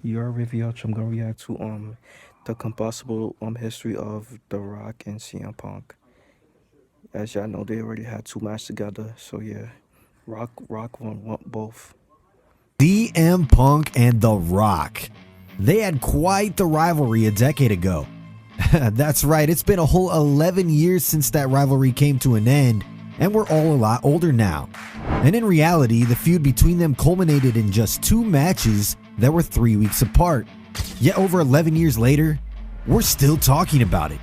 Your WavyOcho, I'm gonna react to the combustible history of The Rock and CM Punk. As y'all know, they already had two matches together, so yeah, Rock won both. CM Punk and The Rock. They had quite the rivalry a decade ago. That's right, it's been a whole 11 years since that rivalry came to an end, and we're all a lot older now. And in reality, the feud between them culminated in just 2 matches that were 3 weeks apart. Yet over 11 years later, we're still talking about it.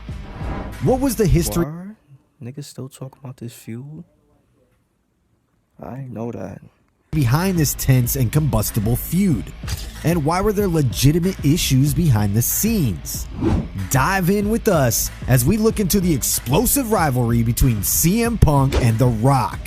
What was the history Word? Niggas still talking about this feud? I didn't know that. behind this tense and combustible feud? And why were there legitimate issues behind the scenes? Dive in with us as we look into the explosive rivalry between CM Punk and The Rock.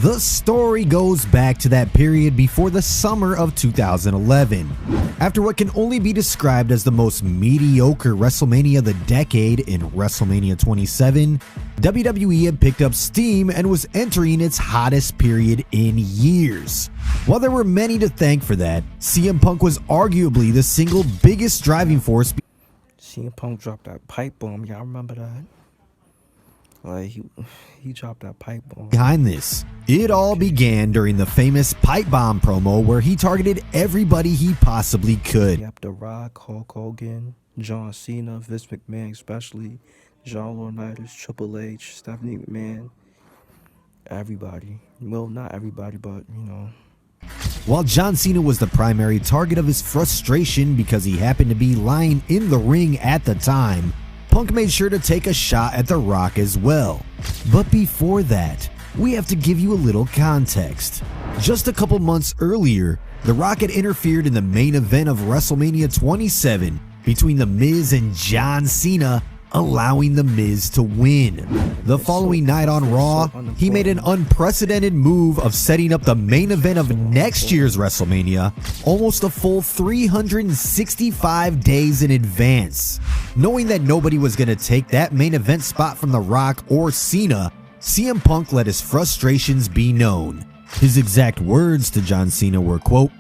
The story goes back to that period before the summer of 2011. After what can only be described as the most mediocre WrestleMania of the decade in WrestleMania 27, WWE had picked up steam and was entering its hottest period in years. While there were many to thank for that, CM Punk was arguably the single biggest driving force CM Punk dropped that pipe bomb. Y'all remember that? Like he dropped that pipe bomb. behind this. It all began during the famous pipe bomb promo where he targeted everybody he possibly could. Yep, The Rock, Hulk Hogan, John Cena, Vince McMahon especially, John Laurinaitis, Triple H, Stephanie McMahon, everybody. Well, not everybody, but you know. While John Cena was the primary target of his frustration because he happened to be lying in the ring at the time, Punk made sure to take a shot at The Rock as well. But before that, we have to give you a little context. Just a couple months earlier, The Rock had interfered in the main event of WrestleMania 27 between The Miz and John Cena, allowing The Miz to win. The following night on Raw, he made an unprecedented move of setting up the main event of next year's WrestleMania almost a full 365 days in advance. Knowing that nobody was going to take that main event spot from The Rock or Cena, CM Punk let his frustrations be known. His exact words to John Cena were, quote,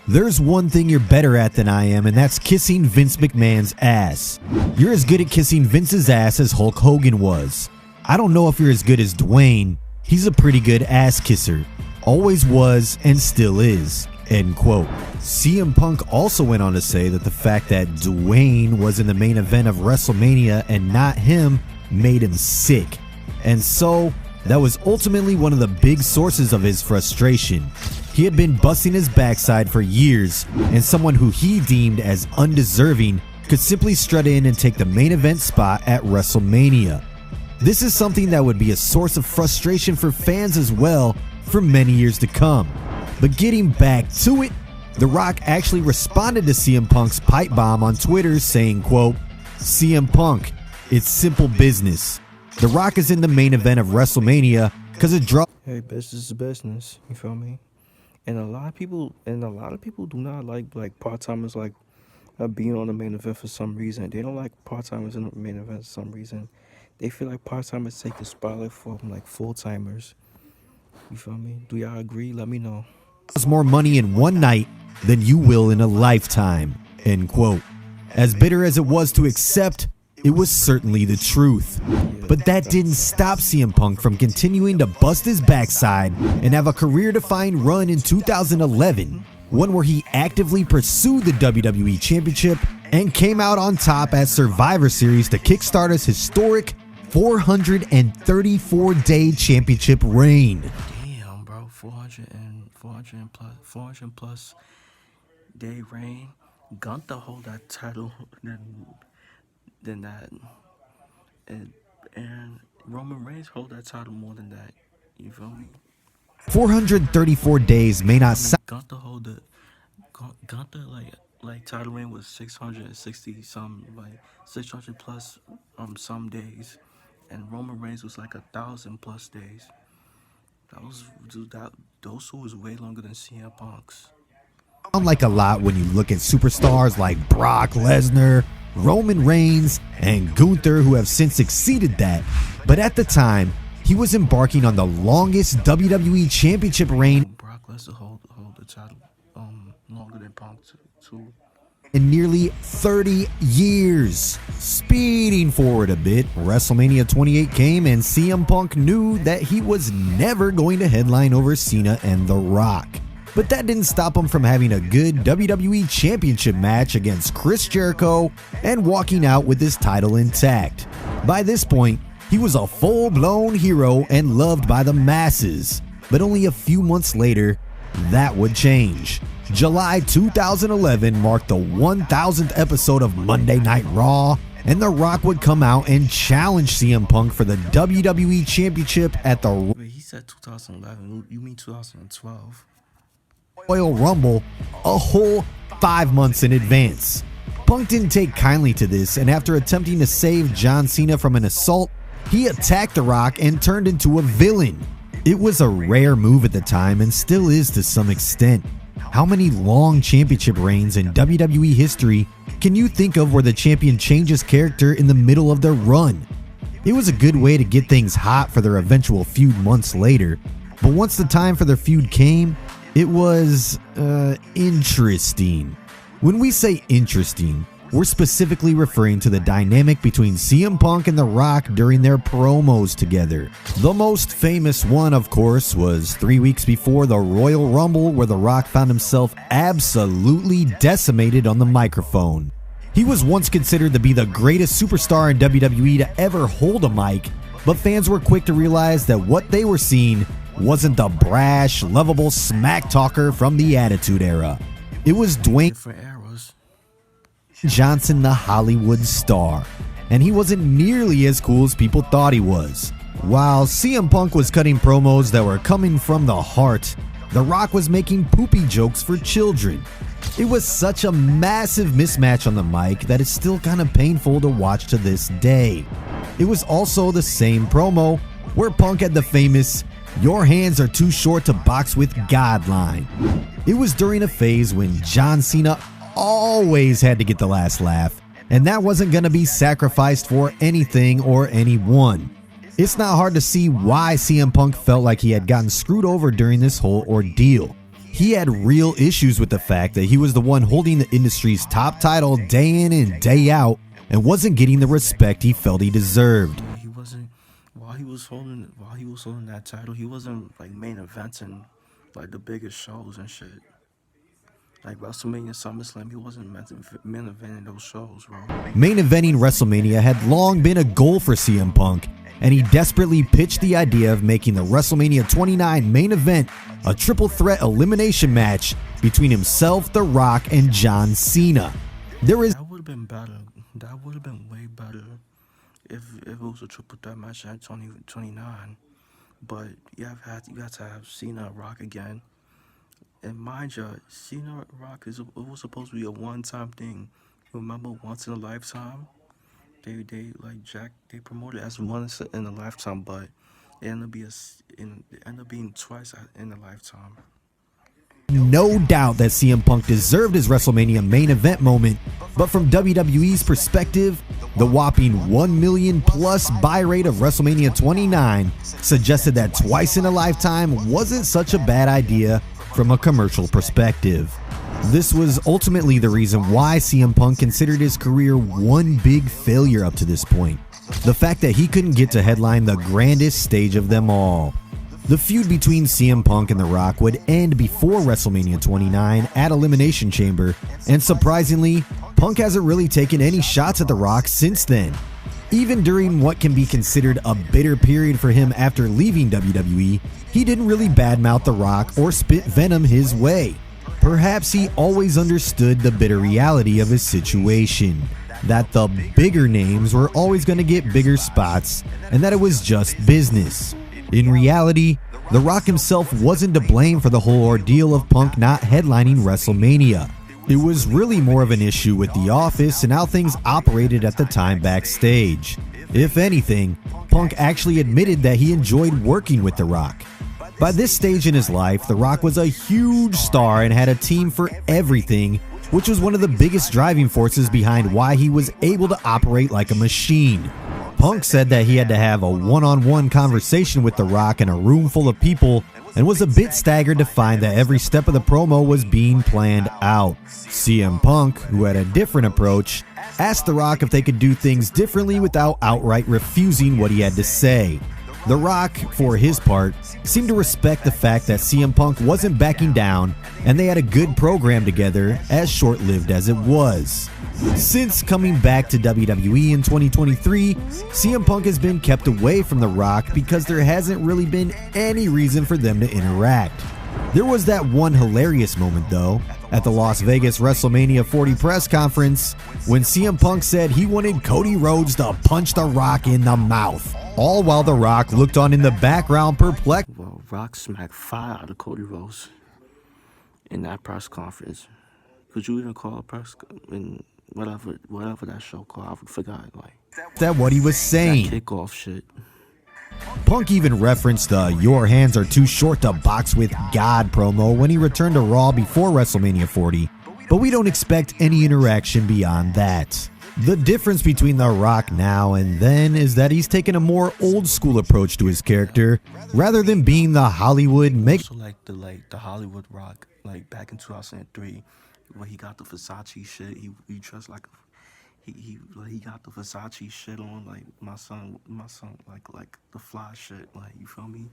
"There's one thing you're better at than I am, and that's kissing Vince McMahon's ass. You're as good at kissing Vince's ass as Hulk Hogan was. I don't know if you're as good as Dwayne. He's a pretty good ass kisser. Always was and still is." End quote. CM Punk also went on to say that the fact that Dwayne was in the main event of WrestleMania and not him made him sick. And so, that was ultimately one of the big sources of his frustration. He had been busting his backside for years, and someone who he deemed as undeserving could simply strut in and take the main event spot at WrestleMania. This is something that would be a source of frustration for fans as well for many years to come. But getting back to it, The Rock actually responded to CM Punk's pipe bomb on Twitter saying, quote, "CM Punk, it's simple business. The Rock is in the main event of WrestleMania because it draws." Hey, business is business. You feel me? And a lot of people do not like part timers being on the main event for some reason. They don't like part timers in the main event for some reason. They feel like part timers take the spotlight from like full timers. You feel me? Do y'all agree? Let me know. More money in one night than you will in a lifetime, end quote. As bitter as it was to accept, it was certainly the truth. But that didn't stop CM Punk from continuing to bust his backside and have a career-defining run in 2011, one where he actively pursued the WWE Championship and came out on top at Survivor Series to kickstart his historic 434-day championship reign. Damn, bro, 400 plus day reign. Gunther hold that title than that, and Roman Reigns hold that title more than that. You feel me? 434 days may not sound Gunther hold the Gunther like title reign was 660 some, like 600 plus some days, and Roman Reigns was like 1,000 plus days. Those two was way longer than CM Punk's. like a lot when you look at superstars like Brock Lesnar, Roman Reigns, and Gunther, who have since exceeded that. But at the time, he was embarking on the longest WWE Championship reign. Brock Lesnar hold the title longer than Punk too. in nearly 30 years. Speeding forward a bit, WrestleMania 28 came and CM Punk knew that he was never going to headline over Cena and The Rock. But that didn't stop him from having a good WWE Championship match against Chris Jericho and walking out with his title intact. By this point, he was a full-blown hero and loved by the masses. But only a few months later, that would change. July 2011 marked the 1000th episode of Monday Night Raw, and The Rock would come out and challenge CM Punk for the WWE Championship at the Wait, he said 2011. You mean 2012? Royal Rumble a whole 5 months in advance. Punk didn't take kindly to this, and after attempting to save John Cena from an assault, he attacked The Rock and turned into a villain. It was a rare move at the time and still is to some extent. How many long championship reigns in WWE history can you think of where the champion changes character in the middle of their run? It was a good way to get things hot for their eventual feud months later, but once the time for their feud came, it was, interesting. When we say interesting, we're specifically referring to the dynamic between CM Punk and The Rock during their promos together. The most famous one, of course, was 3 weeks before the Royal Rumble, where The Rock found himself absolutely decimated on the microphone. He was once considered to be the greatest superstar in WWE to ever hold a mic, but fans were quick to realize that what they were seeing wasn't the brash, lovable smack talker from the Attitude Era. It was Dwayne Different eras. Johnson, the Hollywood star, and he wasn't nearly as cool as people thought he was. While CM Punk was cutting promos that were coming from the heart, The Rock was making poopy jokes for children. It was such a massive mismatch on the mic that it's still kind of painful to watch to this day. It was also the same promo where Punk had the famous "Your hands are too short to box with God" line. It was during a phase when John Cena always had to get the last laugh, and that wasn't going to be sacrificed for anything or anyone. It's not hard to see why CM Punk felt like he had gotten screwed over during this whole ordeal. He had real issues with the fact that he was the one holding the industry's top title day in and day out and wasn't getting the respect he felt he deserved. He wasn't while he was holding that title. He wasn't like main eventing like the biggest shows and shit. Like WrestleMania, SummerSlam, he wasn't main eventing those shows, bro. Main eventing WrestleMania had long been a goal for CM Punk, and he desperately pitched the idea of making the WrestleMania 29 main event a triple threat elimination match between himself, The Rock, and John Cena. That would have been better. That would have been way better if it was a triple threat match at 29. But you have to have Cena and Rock again. And mind you, Cena Rock it was supposed to be a one-time thing. Remember, once in a lifetime? They promoted it as once in a lifetime, but it ended up being twice in a lifetime. No doubt that CM Punk deserved his WrestleMania main event moment, but from WWE's perspective, the whopping 1 million plus buy rate of WrestleMania 29 suggested that twice in a lifetime wasn't such a bad idea from a commercial perspective. This was ultimately the reason why CM Punk considered his career one big failure up to this point. The fact that he couldn't get to headline the grandest stage of them all. The feud between CM Punk and The Rock would end before WrestleMania 29 at Elimination Chamber, and surprisingly, Punk hasn't really taken any shots at The Rock since then. Even during what can be considered a bitter period for him after leaving WWE, he didn't really badmouth The Rock or spit venom his way. Perhaps he always understood the bitter reality of his situation, that the bigger names were always going to get bigger spots, and that it was just business. In reality, The Rock himself wasn't to blame for the whole ordeal of Punk not headlining WrestleMania. It was really more of an issue with The Office and how things operated at the time backstage. If anything, Punk actually admitted that he enjoyed working with The Rock. By this stage in his life, The Rock was a huge star and had a team for everything, which was one of the biggest driving forces behind why he was able to operate like a machine. Punk said that he had to have a one-on-one conversation with The Rock in a room full of people and was a bit staggered to find that every step of the promo was being planned out. CM Punk, who had a different approach, asked The Rock if they could do things differently without outright refusing what he had to say. The Rock, for his part, seemed to respect the fact that CM Punk wasn't backing down and they had a good program together, as short-lived as it was. Since coming back to WWE in 2023, CM Punk has been kept away from The Rock because there hasn't really been any reason for them to interact. There was that one hilarious moment though, at the Las Vegas WrestleMania 40 press conference, when CM Punk said he wanted Cody Rhodes to punch The Rock in the mouth, all while The Rock looked on in the background perplexed. Well, Rock smacked fire out of Cody Rhodes in that press conference. Could you even call a press in whatever that show called? I forgot. Like That what he was saying. that kickoff shit. Punk even referenced the "your hands are too short to box with God" promo when he returned to Raw before WrestleMania 40, but we don't expect any interaction beyond that. The difference between The Rock now and then is that he's taken a more old school approach to his character, rather than being the Hollywood So like the Hollywood Rock, like back in 2003, where he got the Versace shit. He dressed like he got the Versace shit on, like my son like the fly shit, like, you feel me?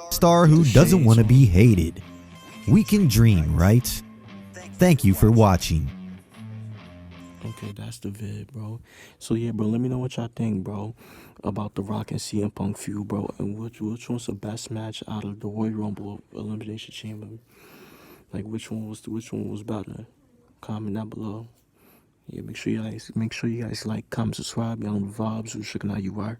star who doesn't want to be hated. We can dream, right? Thank you for watching. Okay, that's the vid, bro. So yeah, bro, let me know what y'all think, bro, about the Rock and CM Punk feud, bro, and which one's the best match out of the Royal Rumble Elimination Chamber? Like, which one was better? Comment down below. Yeah, make sure you guys like, comment, subscribe. Y'all on the vibes. Who's checking out you are.